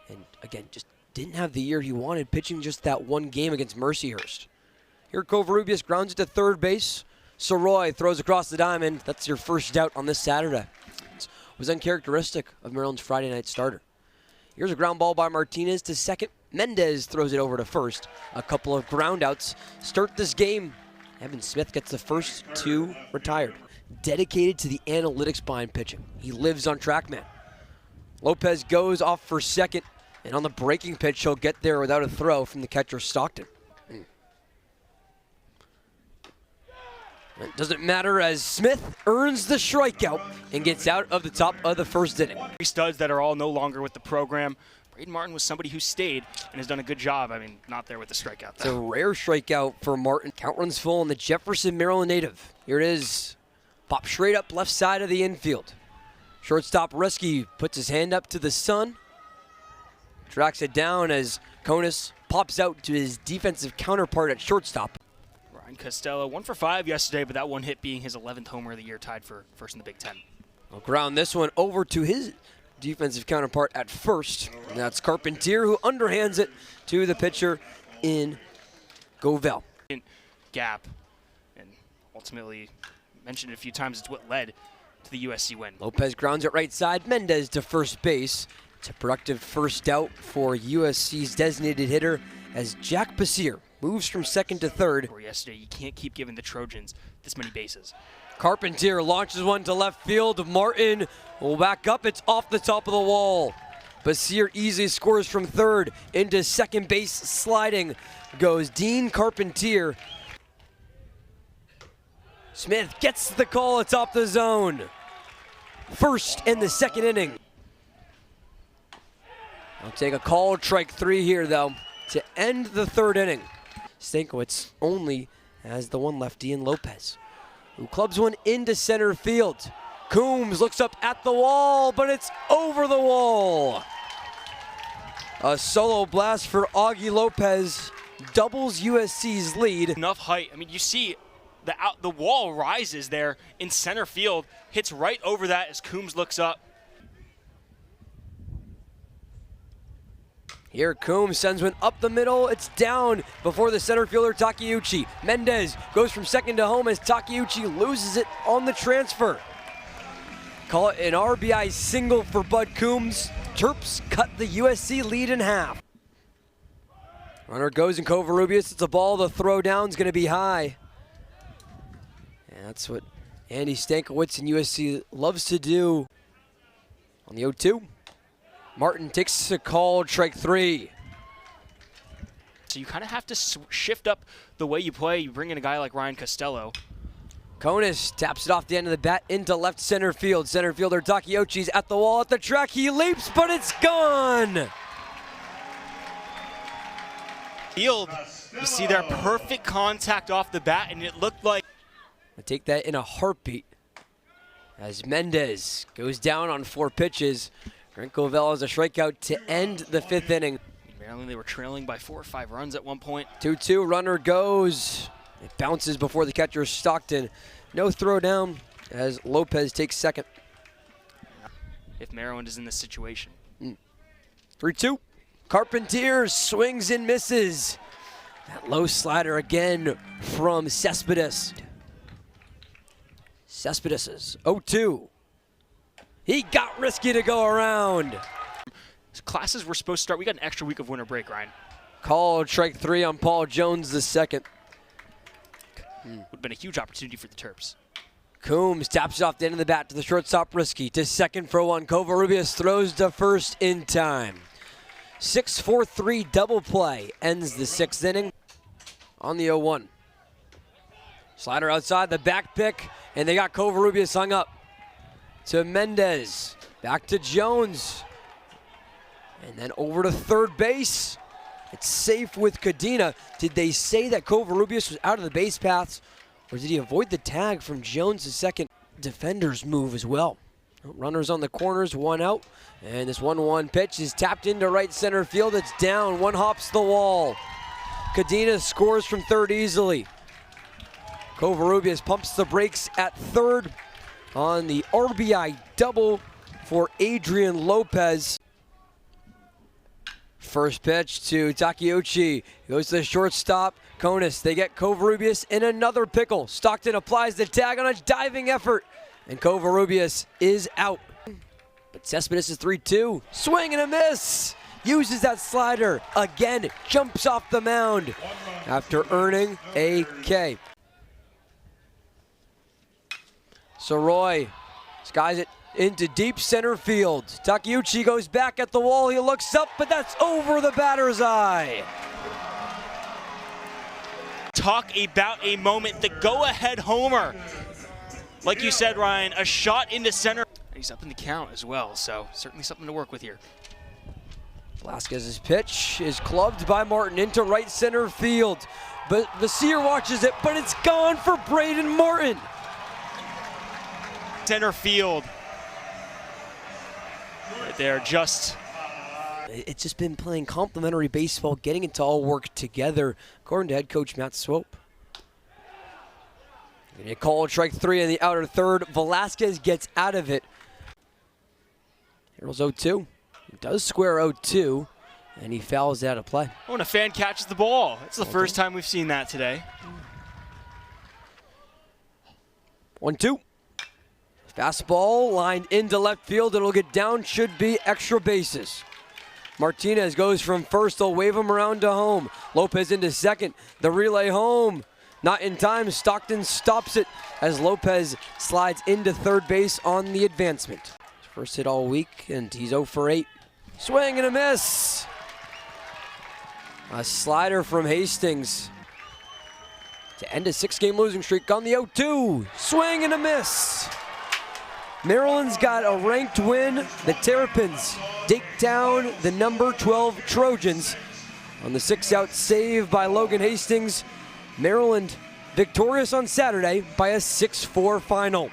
And again, just didn't have the year he wanted, pitching just that one game against Mercyhurst. Here, Covarrubias grounds it to third base. Soroy throws across the diamond. That's your first out on this Saturday. It was uncharacteristic of Maryland's Friday night starter. Here's a ground ball by Martinez to second. Mendez throws it over to first. A couple of ground outs start this game. Evan Smith gets the first two retired. Dedicated to the analytics behind pitching. He lives on TrackMan. Lopez goes off for second, and on the breaking pitch, he'll get there without a throw from the catcher Stockton. It doesn't matter as Smith earns the strikeout and gets out of the top of the first inning. Three studs that are all no longer with the program. Braden Martin was somebody who stayed and has done a good job. I mean, not there with the strikeout. It's a rare strikeout for Martin. Count runs full on the Jefferson, Maryland native. Here it is. Pop straight up left side of the infield. Shortstop Risky puts his hand up to the sun. Tracks it down as Konis pops out to his defensive counterpart at shortstop. Ryan Costello, 1 for 5 yesterday, but that one hit being his 11th homer of the year, tied for first in the Big Ten. I'll ground this one over to his defensive counterpart at first. And that's Carpentier, who underhands it to the pitcher in Govell. Gap, and ultimately, mentioned it a few times, it's what led to the USC win. Lopez grounds it right side. Mendez to first base. It's a productive first out for USC's designated hitter as Jack Passier moves from second to third. Yesterday, you can't keep giving the Trojans this many bases. Carpentier launches one to left field. Martin will back up. It's off the top of the wall. Passier easily scores from third. Into second base sliding goes Dean Carpentier. Smith gets the call atop the zone. First in the second inning. I'll take a called strike 3 here, though, to end the third inning. Stankiewicz only has the one lefty in Lopez, who clubs one into center field. Coombs looks up at the wall, but it's over the wall. A solo blast for Augie Lopez doubles USC's lead. Enough height. I mean, you see the wall rises there in center field, hits right over that as Coombs looks up. Here Coombs sends one up the middle. It's down before the center fielder Takeuchi. Mendez goes from second to home as Takeuchi loses it on the transfer. Call it an RBI single for Bud Coombs. Terps cut the USC lead in half. Runner goes in Covarrubias. It's a ball. The throw down's going to be high. And that's what Andy Stankiewicz and USC loves to do. On the 0-2. Martin takes a call, strike 3. So you kind of have to shift up the way you play. You bring in a guy like Ryan Costello. Konis taps it off the end of the bat into left center field. Center fielder Takeuchi's at the wall at the track. He leaps, but it's gone. Field, you see there, perfect contact off the bat, and it looked like. I take that in a heartbeat as Mendez goes down on 4 pitches. Grant Govell has a strikeout to end the 5th inning. Maryland, they were trailing by 4 or 5 runs at one point. 2-2, runner goes. It bounces before the catcher Stockton. No throw down as Lopez takes second. If Maryland is in this situation. 3-2. Carpentier swings and misses. That low slider again from Cespedes. Cespedes' 0-2. He got Risky to go around. Classes were supposed to start. We got an extra week of winter break, Ryan. Called strike 3 on Paul Jones the second. Would have been a huge opportunity for the Terps. Coombs taps it off the end of the bat to the shortstop Risky. To second for 1. Covarrubias throws to first in time. 6-4-3 double play ends the 6th inning on the 0-1. Slider outside the back pick, and they got Covarrubias hung up. To Mendez, back to Jones, and then over to third base. It's safe with Cadena. Did they say that Covarrubias was out of the base paths, or did he avoid the tag from Jones' second? Defenders move as well. Runners on the corners, 1 out, and this 1-1 pitch is tapped into right center field. It's down, 1 hops the wall. Cadena scores from third easily. Covarrubias pumps the brakes at third on the RBI double for Adrian Lopez. First pitch to Takeuchi. Goes to the shortstop. Konis. They get Covarrubias in another pickle. Stockton applies the tag on a diving effort. And Covarrubias is out. But Cespedes is 3-2. Swing and a miss. Uses that slider. Again, jumps off the mound after earning a K. So Roy skies it into deep center field. Takeuchi goes back at the wall. He looks up, but that's over the batter's eye. Talk about a moment, the go-ahead homer. Like you said, Ryan, a shot into center. He's up in the count as well, so certainly something to work with here. Velasquez's pitch is clubbed by Martin into right center field. But Vasir watches it, but it's gone for Braden Martin. Center field. Right there, just. It's just been playing complementary baseball, getting it to all work together, according to head coach Matt Swope. A called strike 3 in the outer third. Velasquez gets out of it. Here's 0-2. He does square 0-2, and he fouls out of play. When a fan catches the ball. It's the first time we've seen that today. 1-2. Fastball lined into left field. It'll get down. Should be extra bases. Martinez goes from first. They'll wave him around to home. Lopez into second. The relay home. Not in time. Stockton stops it as Lopez slides into third base on the advancement. First hit all week, and he's 0 for 8. Swing and a miss. A slider from Hastings to end a 6-game losing streak on the 0-2. Swing and a miss. Maryland's got a ranked win. The Terrapins take down the number 12 Trojans on the 6-out save by Logan Hastings. Maryland victorious on Saturday by a 6-4 final.